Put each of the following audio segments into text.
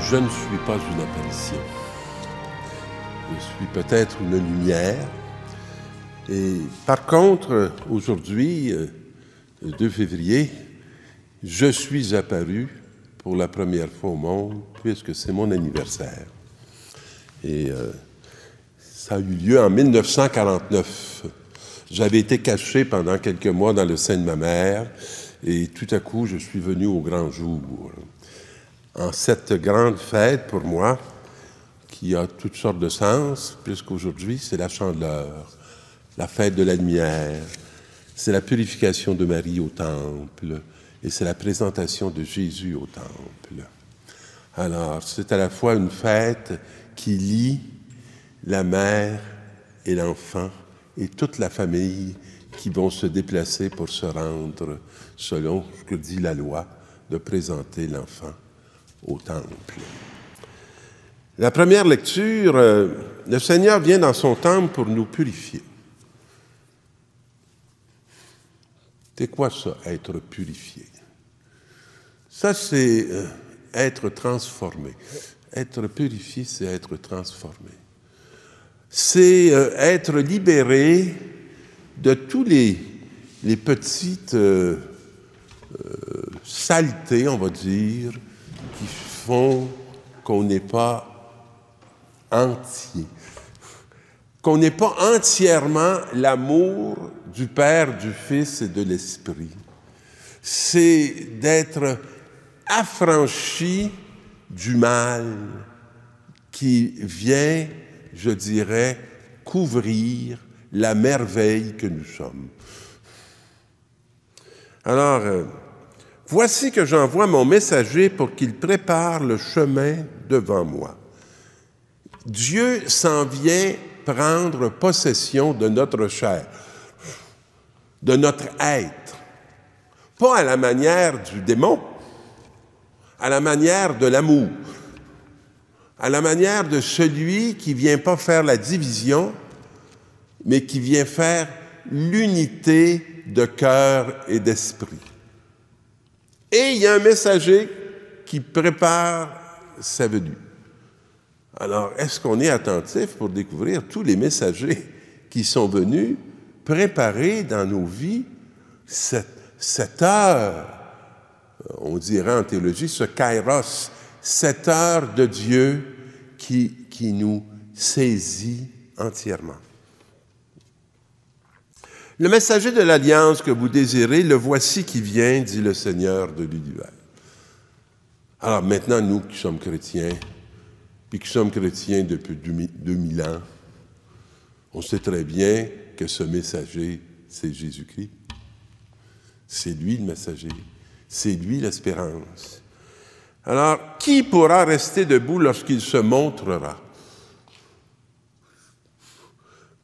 Je ne suis pas une apparition. Je suis peut-être une lumière. Et par contre, aujourd'hui, le 2 février, je suis apparu pour la première fois au monde, puisque c'est mon anniversaire. Et ça a eu lieu en 1949. J'avais été caché pendant quelques mois dans le sein de ma mère, et tout à coup, je suis venu au grand jour. En cette grande fête, pour moi, qui a toutes sortes de sens, puisqu'aujourd'hui, c'est la Chandeleur, la fête de la lumière, c'est la purification de Marie au temple, et c'est la présentation de Jésus au temple. Alors, c'est à la fois une fête qui lie la mère et l'enfant et toute la famille qui vont se déplacer pour se rendre, selon ce que dit la loi, de présenter l'enfant au temple. La première lecture, le Seigneur vient dans son temple pour nous purifier. C'est quoi ça, être purifié? Ça, c'est être transformé. Être purifié, c'est être transformé. C'est être libéré de tous les petites saletés, on va dire, qui font qu'on n'est pas entier, qu'on n'est pas entièrement l'amour du Père, du Fils et de l'Esprit. C'est d'être affranchi du mal qui vient, je dirais, couvrir la merveille que nous sommes. Alors, voici que j'envoie mon messager pour qu'il prépare le chemin devant moi. Dieu s'en vient prendre possession de notre chair, de notre être, pas à la manière du démon, à la manière de l'amour, à la manière de celui qui vient pas faire la division, mais qui vient faire l'unité de cœur et d'esprit. Et il y a un messager qui prépare sa venue. Alors, est-ce qu'on est attentif pour découvrir tous les messagers qui sont venus préparer dans nos vies cette heure, on dirait en théologie, ce kairos, cette heure de Dieu qui nous saisit entièrement. Le messager de l'Alliance que vous désirez, le voici qui vient, dit le Seigneur de l'univers. Alors maintenant, nous qui sommes chrétiens, puis qui sommes chrétiens depuis 2000 ans, on sait très bien que ce messager, c'est Jésus-Christ. C'est lui le messager. C'est lui l'espérance. Alors, qui pourra rester debout lorsqu'il se montrera?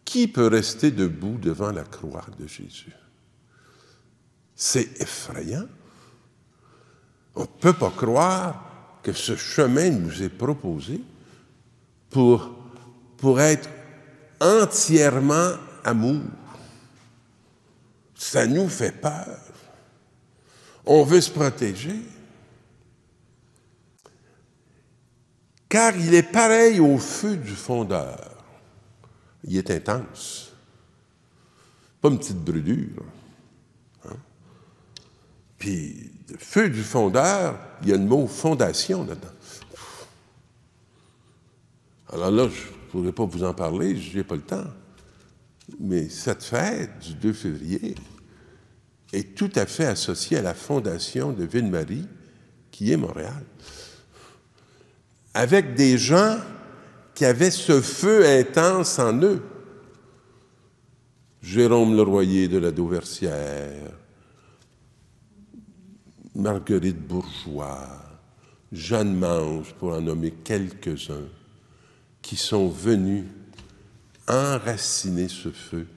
Qui peut rester debout devant la croix de Jésus? C'est effrayant. On ne peut pas croire que ce chemin nous est proposé pour être entièrement amour. Ça nous fait peur. On veut se protéger. Car il est pareil au feu du fondeur. Il est intense. Pas une petite brûlure. Hein? Puis, le feu du fondeur, il y a le mot fondation dedans. Alors là, je ne pourrais pas vous en parler, je n'ai pas le temps. Mais cette fête du 2 février est tout à fait associée à la fondation de Ville-Marie, qui est Montréal. Avec des gens qui avaient ce feu intense en eux. Jérôme Leroyer de la Dauversière, Marguerite Bourgeois, Jeanne Mange, pour en nommer quelques-uns, qui sont venus enraciner ce feu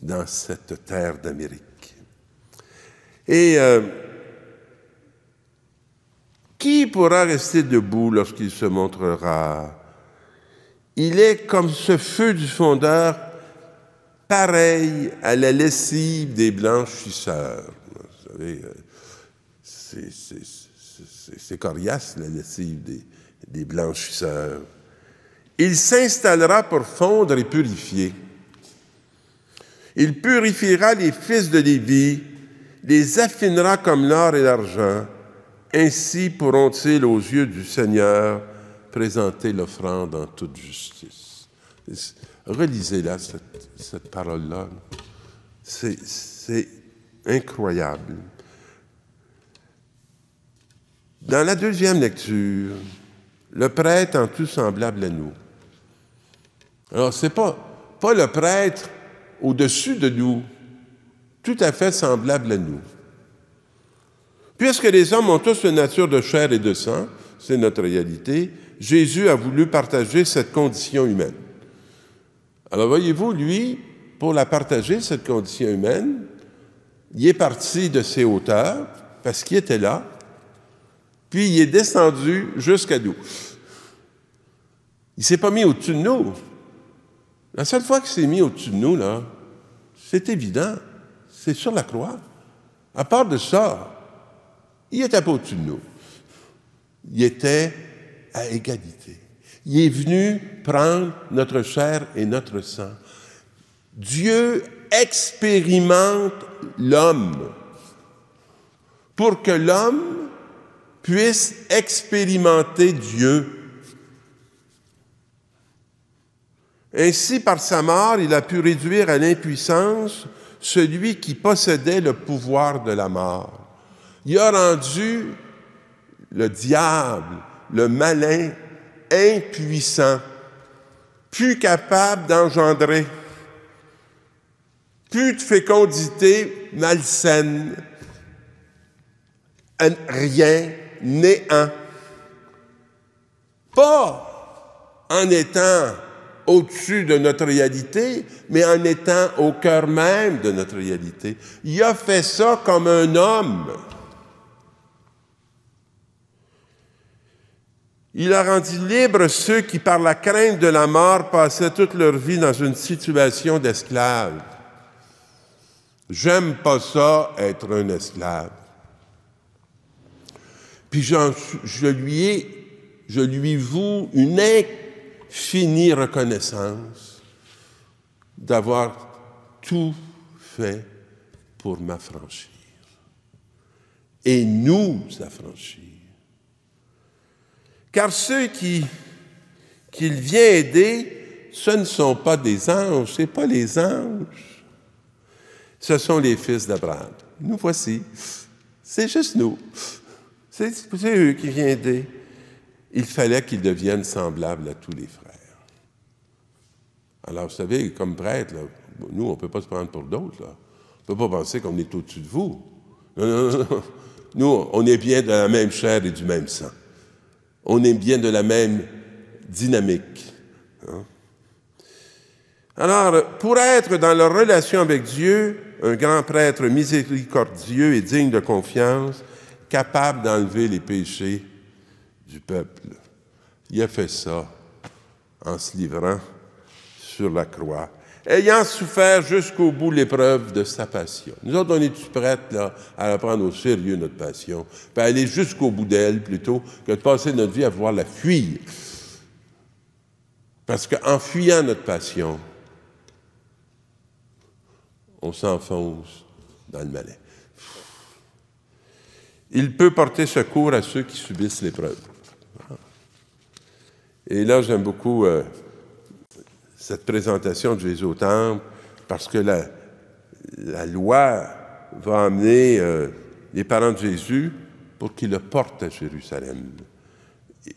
dans cette terre d'Amérique. Et qui pourra rester debout lorsqu'il se montrera? Il est comme ce feu du fondeur, pareil à la lessive des blanchisseurs. Vous savez, c'est coriace, la lessive des blanchisseurs. Il s'installera pour fondre et purifier. Il purifiera les fils de Lévi, les affinera comme l'or et l'argent. Ainsi pourront-ils, aux yeux du Seigneur, présenter l'offrande en toute justice. Relisez-la, cette parole-là. C'est incroyable. Dans la deuxième lecture, le prêtre en tout semblable à nous. Alors, ce n'est pas le prêtre au-dessus de nous, tout à fait semblable à nous. Puisque les hommes ont tous une nature de chair et de sang, c'est notre réalité, Jésus a voulu partager cette condition humaine. Alors, voyez-vous, lui, pour la partager, cette condition humaine, il est parti de ses hauteurs, parce qu'il était là, puis il est descendu jusqu'à nous. Il ne s'est pas mis au-dessus de nous. La seule fois qu'il s'est mis au-dessus de nous, là, c'est évident, c'est sur la croix. À part de ça, il n'était pas au-dessus de nous. Il était à égalité. Il est venu prendre notre chair et notre sang. Dieu expérimente l'homme pour que l'homme puisse expérimenter Dieu. Ainsi, par sa mort, il a pu réduire à l'impuissance celui qui possédait le pouvoir de la mort. Il a rendu le diable, le malin, impuissant, plus capable d'engendrer, plus de fécondité malsaine, rien, néant. Pas en étant au-dessus de notre réalité, mais en étant au cœur même de notre réalité. Il a fait ça comme un homme. Il a rendu libres ceux qui, par la crainte de la mort, passaient toute leur vie dans une situation d'esclave. J'aime pas ça, être un esclave. Puis je lui voue une infinie reconnaissance d'avoir tout fait pour m'affranchir et nous affranchir. Car ceux qu'il vient aider, ce ne sont pas des anges, ce n'est pas les anges. Ce sont les fils d'Abraham. Nous voici. C'est juste nous. C'est eux qui viennent aider. Il fallait qu'ils deviennent semblables à tous les frères. Alors, vous savez, comme prêtre, là, nous, on ne peut pas se prendre pour d'autres. Là. On ne peut pas penser qu'on est au-dessus de vous. Non. Nous, on est bien de la même chair et du même sang. On est bien de la même dynamique. Hein? Alors, pour être dans leur relation avec Dieu, un grand prêtre miséricordieux et digne de confiance, capable d'enlever les péchés du peuple. Il a fait ça en se livrant sur la croix, ayant souffert jusqu'au bout l'épreuve de sa passion. Nous autres, on est prêts là, à la prendre au sérieux, notre passion, puis à aller jusqu'au bout d'elle, plutôt que de passer notre vie à vouloir la fuir. Parce qu'en fuyant notre passion, on s'enfonce dans le malin. Il peut porter secours à ceux qui subissent l'épreuve. Et là, j'aime beaucoup cette présentation de Jésus au temple, parce que la loi va amener les parents de Jésus pour qu'ils le portent à Jérusalem,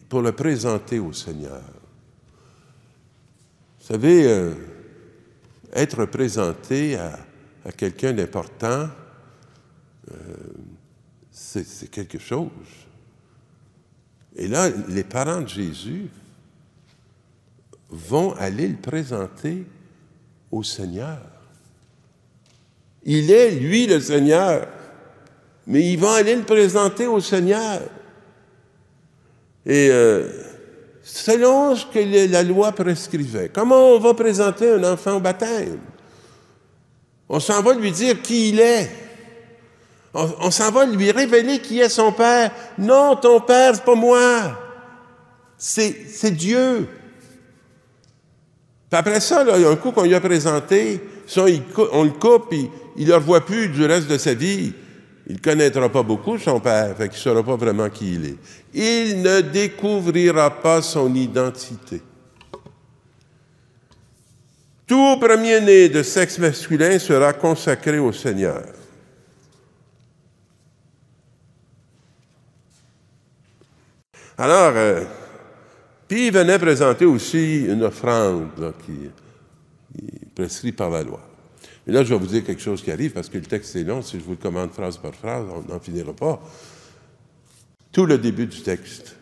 pour le présenter au Seigneur. Vous savez, être présenté à quelqu'un d'important, c'est quelque chose. Et là, les parents de Jésus vont aller le présenter au Seigneur. Il est, lui, le Seigneur, mais ils vont aller le présenter au Seigneur. Et selon ce que la loi prescrivait, comment on va présenter un enfant au baptême? On s'en va lui dire qui il est. On s'en va lui révéler qui est son père. Non, ton père, c'est pas moi. C'est Dieu. Puis après ça, là, un coup qu'on lui a présenté, ça, on le coupe, il ne le revoit plus du reste de sa vie. Il ne connaîtra pas beaucoup son père, fait qu'il ne saura pas vraiment qui il est. Il ne découvrira pas son identité. Tout premier-né de sexe masculin sera consacré au Seigneur. Alors, puis il venait présenter aussi une offrande là, qui est prescrite par la loi. Et là, je vais vous dire quelque chose qui arrive, parce que le texte est long, si je vous le commande phrase par phrase, on n'en finira pas. Tout le début du texte,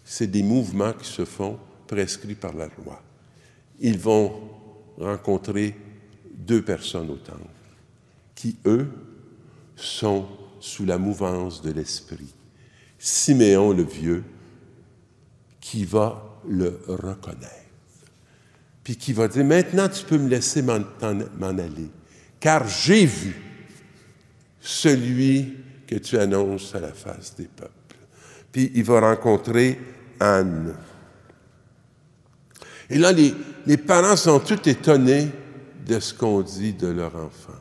c'est des mouvements qui se font prescrits par la loi. Ils vont rencontrer 2 personnes au temple, qui, eux, sont sous la mouvance de l'Esprit. Siméon le vieux, qui va le reconnaître, puis qui va dire, maintenant tu peux me laisser m'en aller, car j'ai vu celui que tu annonces à la face des peuples. Puis il va rencontrer Anne. Et là, les parents sont tous étonnés de ce qu'on dit de leur enfant.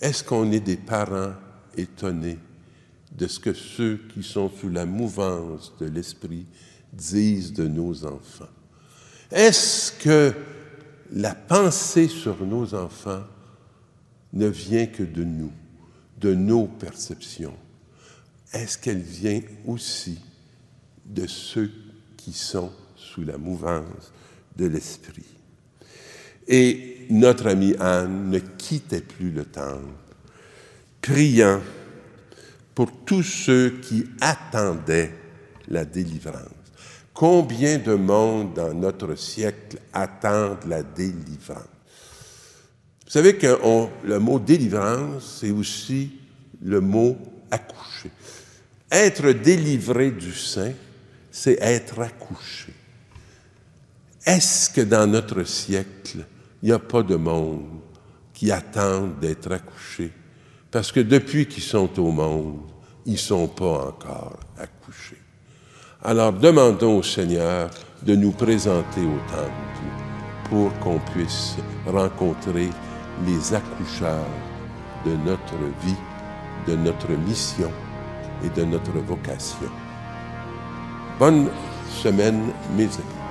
Est-ce qu'on est des parents étonnés de ce que ceux qui sont sous la mouvance de l'Esprit disent de nos enfants? Est-ce que la pensée sur nos enfants ne vient que de nous, de nos perceptions? Est-ce qu'elle vient aussi de ceux qui sont sous la mouvance de l'Esprit? Et notre amie Anne ne quittait plus le temple, priant pour tous ceux qui attendaient la délivrance. Combien de monde dans notre siècle attendent la délivrance? Vous savez que le mot délivrance, c'est aussi le mot accoucher. Être délivré du sein, c'est être accouché. Est-ce que dans notre siècle, il n'y a pas de monde qui attendent d'être accouchés? Parce que depuis qu'ils sont au monde, ils ne sont pas encore accouchés. Alors demandons au Seigneur de nous présenter au temple pour qu'on puisse rencontrer les accoucheurs de notre vie, de notre mission et de notre vocation. Bonne semaine, mes amis.